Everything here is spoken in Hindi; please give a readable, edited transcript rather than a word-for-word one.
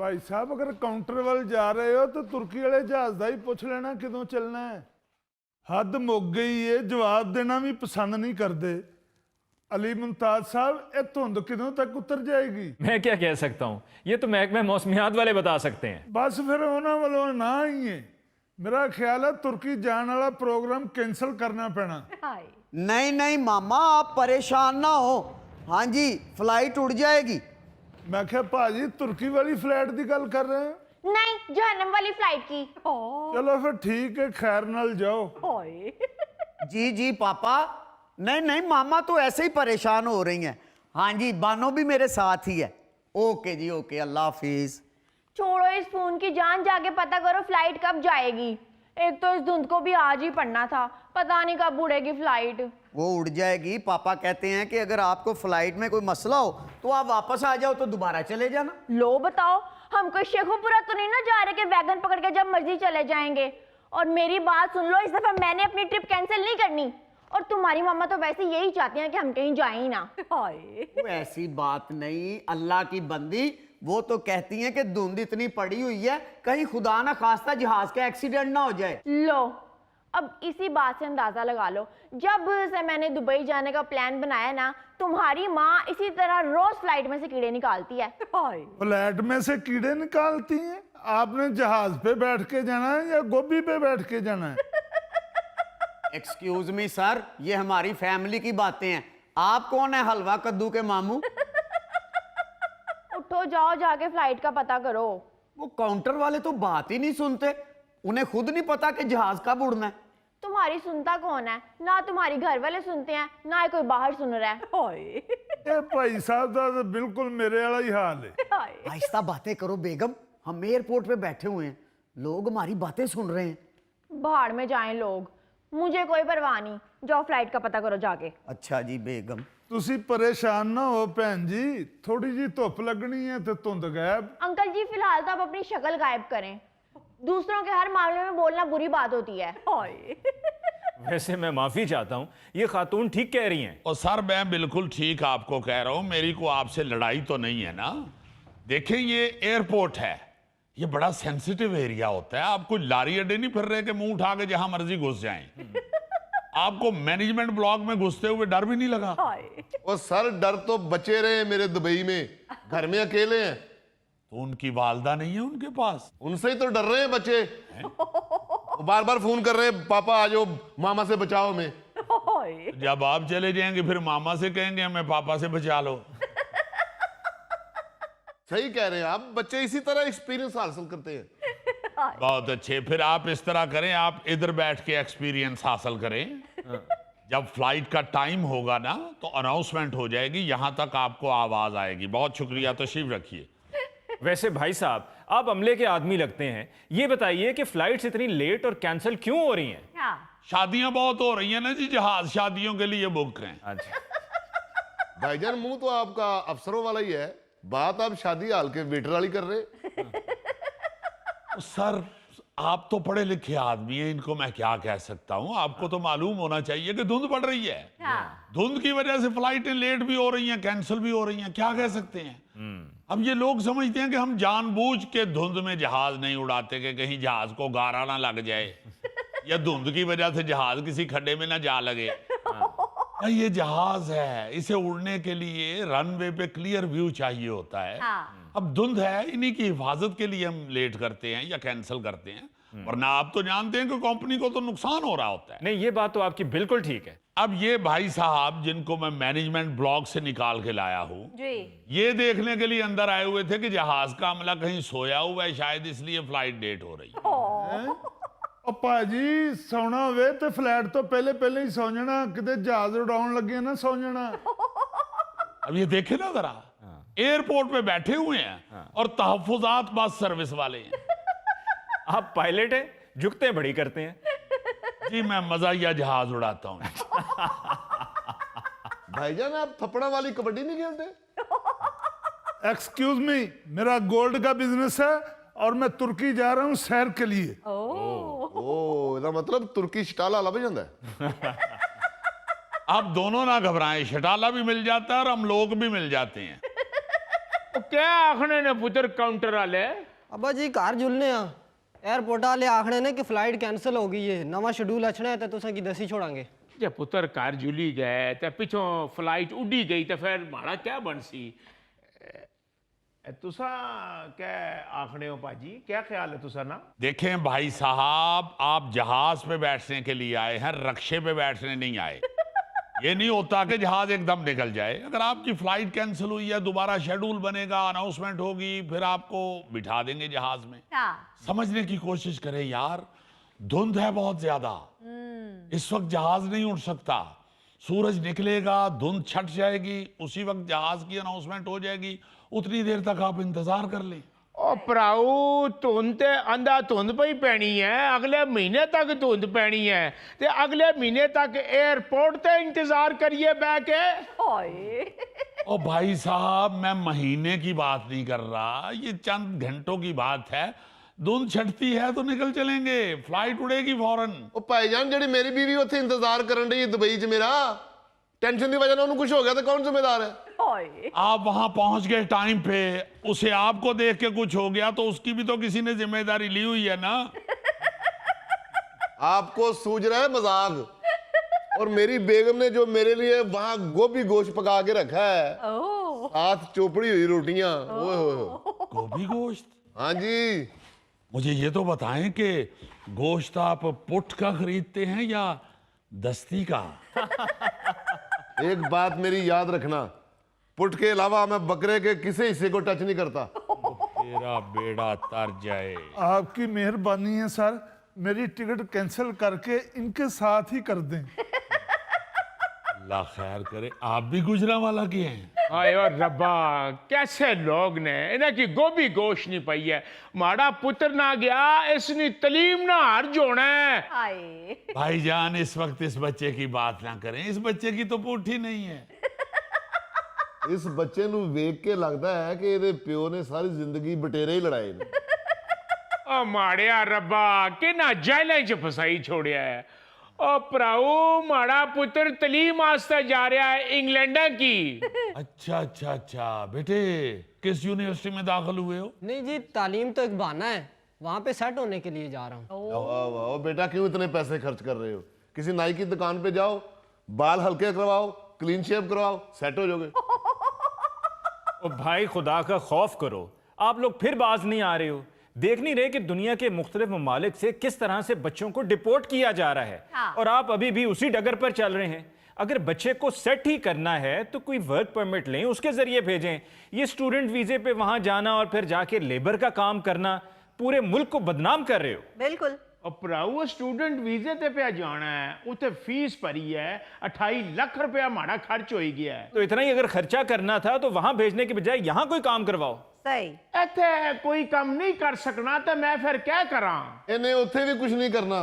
भाई साहब अगर काउंटर वाल जा रहे हो तो तुर्की वाले जहाज का ही पूछ लेना किदों चलना है। हद मुक गई है, जवाब देना भी पसंद नहीं करते। अली मुमताज साहब ये धुंध किदों तक उतर जाएगी? मैं क्या कह सकता हूँ, ये तो महकमे मौसमियात वाले बता सकते हैं। बस फिर उन्होंने वालों ना ही है। मेरा ख्याल है तुर्की जाने वाला प्रोग्राम कैंसिल करना पैना। नहीं नहीं मामा, आप परेशान ना हो। हाँ जी, फ्लाइट उड़ जाएगी। मैं क्या भाजी तुर्की वाली फ्लाइट की गल कर रहे हैं? नहीं, जहन्नम वाली फ्लाइट की। चलो फिर ठीक है, खैर नाल जाओ। जी जी पापा। नहीं नहीं मामा तो ऐसे ही परेशान हो रही हैं। हाँ जी, बानो भी मेरे साथ ही है। ओके जी ओके, अल्लाह हाफिज। छोड़ो इस फोन की जान, जाके पता करो फ्लाइट कब जाएगी। एक तो इस धुंध को भी आज ही पड़ना था, पता नहीं कब उड़ेगी फ्लाइट। वो उड़ जाएगी। पापा कहते हैं कि अगर आपको फ्लाइट में कोई मसला हो तो आप वापस आ जाओ, तो दोबारा चले जाना। लो बताओ, हम कोई शेखुपुरा तो नहीं ना जा रहे कि वैगन पकड़ के जब मर्जी चले जाएंगे। और मेरी बात सुन लो, इस दफा मैंने अपनी ट्रिप कैंसिल नहीं करनी। और तुम्हारी मामा तो वैसे यही चाहती हैं कि हम कहीं जाए ही ना। वो ऐसी बात नहीं, अल्लाह की बंदी। वो तो कहती हैं कि धुंध इतनी पड़ी हुई है, कहीं खुदा ना खास्ता जहाज का एक्सीडेंट ना हो जाए। लो, अब इसी बात से अंदाजा लगा लो, जब से मैंने दुबई जाने का प्लान बनाया ना, तुम्हारी माँ इसी तरह रोज फ्लाइट में से कीड़े निकालती है। फ्लाइट में से कीड़े निकालती हैं? आपने जहाज पे बैठ के जाना है या गोभी पे बैठ के जाना है? एक्सक्यूज मी सर, ये हमारी फैमिली की बातें हैं। आप कौन है हलवा कद्दू के मामू? उठो, जाओ जाके फ्लाइट का पता करो। वो काउंटर वाले तो बात ही नहीं सुनते। उन्हें खुद नहीं पता कि जहाज कब उड़ना है। तुम्हारी सुनता कौन है? ना तुम्हारी घर वाले सुनते हैं, ना ही कोई बाहर सुन रहा है। ये भाई साहब का तो बिल्कुल मेरे वाला ही हाल है। आहिस्ता बातें करो बेगम, हम एयरपोर्ट पे बैठे हुए हैं, लोग हमारी बातें सुन रहे हैं। बाहर में जाएं लोग, मुझे कोई परवाह नहीं। जाओ फ्लाइट का पता करो जाके। अच्छा जी बेगम। तुसी परेशान ना हो भैन जी, थोड़ी जी धुप लगनी है तो धुंध गायब। अंकल जी फिलहाल तो आप अपनी शक्ल गायब करें। दूसरों के हर मामले में बोलना बुरी बात होती है। वैसे मैं माफी चाहता हूँ, ये खातून ठीक कह रही हैं। और सर मैं बिल्कुल ठीक आपको कह रहा हूँ, मेरी को आपसे लड़ाई तो नहीं है ना। देखें ये एयरपोर्ट है, ये बड़ा सेंसिटिव एरिया होता है। आप कोई लारी अड्डे नहीं फिर रहे कि मुंह उठा के जहां मर्जी घुस जाएं। आपको मैनेजमेंट ब्लॉक में घुसते हुए डर भी नहीं लगा? और सर डर तो बचे रहे मेरे दुबई में, घर में अकेले हैं। तो उनकी वालदा नहीं है उनके पास? उनसे ही तो डर रहे हैं बच्चे। बार बार फोन कर रहे हैं, पापा आ जाओ, मामा से बचाओ हमें। जब आप चले जाएंगे फिर मामा से कहेंगे हमें पापा से बचा लो। सही कह रहे हैं आप, बच्चे इसी तरह एक्सपीरियंस हासिल करते हैं। बहुत अच्छे, फिर आप इस तरह करें, आप इधर बैठ के एक्सपीरियंस हासिल करें। जब फ्लाइट का टाइम होगा ना तो अनाउंसमेंट हो जाएगी, यहां तक आपको आवाज आएगी। बहुत शुक्रिया, तशरीफ रखिए। वैसे भाई साहब, आप अमले के आदमी लगते हैं, ये बताइए कि फ्लाइट्स इतनी लेट और कैंसिल क्यों हो रही हैं? शादियां बहुत हो रही हैं ना जी, जहाज शादियों के लिए बुक हैं। अच्छा। भाईजान मुंह तो आपका अफसरों वाला ही है, बात आप शादी हाल के वेटर वाली कर रहे। सर आप तो पढ़े लिखे आदमी हैं, इनको मैं क्या कह सकता हूं। आपको तो मालूम होना चाहिए कि धुंध पड़ रही है। धुंध की वजह से फ्लाइटें लेट भी हो रही हैं, कैंसिल भी हो रही हैं, क्या कह सकते हैं। अब ये लोग समझते हैं कि हम जानबूझ के धुंध में जहाज नहीं उड़ाते कि कहीं जहाज को गारा ना लग जाए या धुंध की वजह से जहाज किसी खड्डे में ना जा लगे। ये जहाज है, इसे उड़ने के लिए रनवे पे क्लियर व्यू चाहिए होता है। अब धुंध है, इन्हीं की हिफाजत के लिए हम लेट करते हैं या कैंसिल करते हैं, वरना आप तो जानते हैं कि कंपनी को तो नुकसान हो रहा होता है। नहीं, ये बात तो आपकी बिल्कुल ठीक है। अब ये भाई साहब जिनको मैं मैनेजमेंट ब्लॉक से निकाल के लाया हूं, ये देखने के लिए अंदर आए हुए थे कि जहाज का अमला कहीं सोया हुआ है, शायद इसलिए फ्लाइट लेट हो रही है। भाजी सोना होवे तो फ्लाइट तो पहले पहले ही सौ जाना, किते जहाज उड़ाउन लगे ना सौ जाना। अब ये देखे ना जरा, एयरपोर्ट पे बैठे हुए हैं और तहफुजात बस सर्विस वाले हैं। आप पायलट हैं, झुकते बड़ी करते हैं। जी मैं मजाहिया जहाज उड़ाता हूँ। भाईजान आप थप्पड़ा वाली कबड्डी नहीं खेलते? एक्सक्यूज मी, मेरा गोल्ड का बिजनेस है और मैं तुर्की जा रहा हूँ सैर के लिए। ओ इसका मतलब तुर्की शटाला लभ जाता है। आप दोनों ना घबराएं, शटाला भी मिल जाता है और हम लोग भी मिल जाते हैं। ਉਹ ਕਿਆ ਆਖਣੇ ਨੇ ਪੁੱਤਰ ਕਾਊਂਟਰ ਵਾਲੇ अब्बा जी घर जुलने एयरपोर्ट वाले आखने ने कि फ्लाइट कैंसिल हो गई है नवा शेड्यूल अचना है तो तुसें की दसी छोड़ांगे ਜੇ ਪੁੱਤਰ ਘਰ ਜੁਲੀ ਗਏ ਤੇ ਪਿੱਛੋਂ ਫਲਾਈਟ ਉੱਡੀ ਗਈ ਤੇ ਫਿਰ ਮਾੜਾ ਕਿਆ ਬਣਸੀ ਤੁਸਾਂ ਕਿਆ ਆਖਣੇ ਹੋ ਭਾਜੀ ਕਿਆ ਖਿਆਲ ਹੈ ਤੁਸਾਂ ਨਾ देखें भाई साहब, आप जहाज पे बैठने के लिए आए हैं, रक्शे पे बैठने नहीं आए। ये नहीं होता कि जहाज एकदम निकल जाए। अगर आपकी फ्लाइट कैंसिल हुई है, दोबारा शेड्यूल बनेगा, अनाउंसमेंट होगी, फिर आपको बिठा देंगे जहाज में। हाँ। समझने की कोशिश करें यार, धुंध है बहुत ज्यादा, इस वक्त जहाज नहीं उड़ सकता। सूरज निकलेगा, धुंध छट जाएगी, उसी वक्त जहाज की अनाउंसमेंट हो जाएगी। उतनी देर तक आप इंतजार कर लें। ਉਹ ਭਰਾਓ ਧੁੰਦ ਤੇ ਆਂਦਾ ਧੁੰਦ ਪਈ ਪੈਣੀ ਹੈ ਅਗਲੇ ਮਹੀਨੇ ਤੱਕ ਧੁੰਦ ਪੈਣੀ ਹੈ ਤੇ ਅਗਲੇ ਮਹੀਨੇ ਤੱਕ 에ਅਰਪੋਰਟ ਤੇ ਇੰਤਜ਼ਾਰ ਕਰੀਏ ਬਹਿ ਕੇ ओए ओ भाई साहब, मैं महीने की बात नहीं कर रहा, ये चंद घंटों की बात है। धुंध छटती है तो निकल चलेंगे, फ्लाइट उड़ेगी फौरन। ਉਹ ਭਾਈਜਾਨ ਜਿਹੜੀ ਮੇਰੀ ਬੀਵੀ ਉੱਥੇ ਇੰਤਜ਼ਾਰ ਕਰਨ ਰਹੀ ਦੁਬਈ 'ਚ ਮੇਰਾ ਟੈਨਸ਼ਨ ਦੀ ਵਜ੍ਹਾ ਨਾਲ ਉਹਨੂੰ ਕੁਝ ਹੋ ਗਿਆ ਤਾਂ ਕੌਣ ਜ਼ਿੰਮੇਦਾਰ ਹੈ ओए आप वहां पहुंच गए टाइम पे, उसे आपको देख के कुछ हो गया तो उसकी भी तो किसी ने जिम्मेदारी ली हुई है ना। आपको सूझ रहा है मजाक और मेरी बेगम ने जो मेरे लिए वहां गोभी गोश्त पका के रखा है ओह साथ चोपड़ी हुई रोटियां ओए होए गोभी गोश्त? हाँ जी मुझे ये तो बताएं कि गोश्त आप पुट का खरीदते हैं या दस्ती का? एक बात मेरी याद रखना, पुट के अलावा मैं बकरे के किसी हिस्से को टच नहीं करता। तेरा बेड़ा तर जाए। आपकी मेहरबानी है सर, मेरी टिकट कैंसिल करके इनके साथ ही कर दें। अल्लाह खैर करे। आप भी गुजरांवाला के हैं? ਹਾਏ ਓ ਰੱਬਾ ਕੈਸੇ ਲੋਗ ਨੇ ਇਹਨਾਂ ਕੀ ਗੋਭੀ ਗੋਸ਼ ਨਹੀਂ ਪਈ ਹੈ ਮਾੜਾ ਪੁੱਤਰ ਨਾ ਗਿਆ ਇਸ ਨੇ ਤਲੀਮ ਨਾ ਹਾਰ ਜੋਣਾ ਹੈ हाय भाईजान, इस वक्त इस बच्चे की बात ना करें, इस बच्चे की तो पुठ ही नहीं है। ਇਸ ਬੱਚੇ ਨੂੰ ਵੇਖ ਕੇ ਲੱਗਦਾ ਹੈ ਕਿ ਇਹਦੇ ਪਿਓ ਨੇ ਸਾਰੀ ਜ਼ਿੰਦਗੀ ਬਟੇਰੇ ਹੀ ਲੜਾਏ ਨੇ। ਓ ਮਾੜਿਆ ਰੱਬਾ ਕਿੰਨਾ ਜੇਲਾਂ 'ਚ ਫਸਾਈ ਛੋੜਿਆ ਹੈ ਓ ਭਰਾਓ ਮਾੜਾ ਪੁੱਤਰ ਤਲੀਮ ਵਾਸਤੇ ਜਾ ਰਿਹਾ ਹੈ ਇੰਗਲੈਂਡਾਂ ਕੀ अच्छा अच्छा अच्छा, बेटे किस यूनिवर्सिटी में दाखिल हुए हो? नहीं जी तालीम तो एक बहाना है वहाँ पे सेट होने के लिए जा रहा हूँ वाह वाह बेटा क्यों इतने पैसे खर्च कर रहे हो? किसी नाई की दुकान पे जाओ, बाल हल्के करवाओ, क्लीन शेव करवाओ, सेट हो जाओगे। ओ भाई खुदा का खौफ करो, आप लोग फिर बाज नहीं आ रहे हो। देख नहीं रहे कि दुनिया के मुख्तलिफ ममालिक से किस तरह से बच्चों को डिपोर्ट किया जा रहा है हाँ। और आप अभी भी उसी डगर पर चल रहे हैं। अगर बच्चे को सेट ही करना है तो कोई वर्क परमिट लें, उसके जरिए भेजें। ये स्टूडेंट वीजे पे वहां जाना और फिर जाके लेबर का काम करना, पूरे मुल्क को बदनाम कर रहे हो। बिल्कुल ਓ ਭਰਾਓ ਸਟੂਡੈਂਟ ਵੀਜ਼ੇ ਤੇ ਪਿਆ ਜਾਣਾ ਹੈ ਉੱਥੇ ਫੀਸ ਭਰੀ ਹੈ 28 ਲੱਖ ਰੁਪਇਆ ਮਾੜਾ ਖਰਚ ਹੋਈ ਗਿਆ ਹੈ तो इतना ही अगर खर्चा करना था तो वहां भेजने के बजाय यहां कोई काम करवाओ। सही ਇੱਥੇ ਕੋਈ ਕੰਮ ਨਹੀਂ ਕਰ ਸਕਣਾ ਤਾਂ ਮੈਂ ਫਿਰ ਕਿਆ ਕਰਾਂ ਇਹਨੇ ਉੱਥੇ ਵੀ ਕੁਝ ਨਹੀਂ ਕਰਨਾ,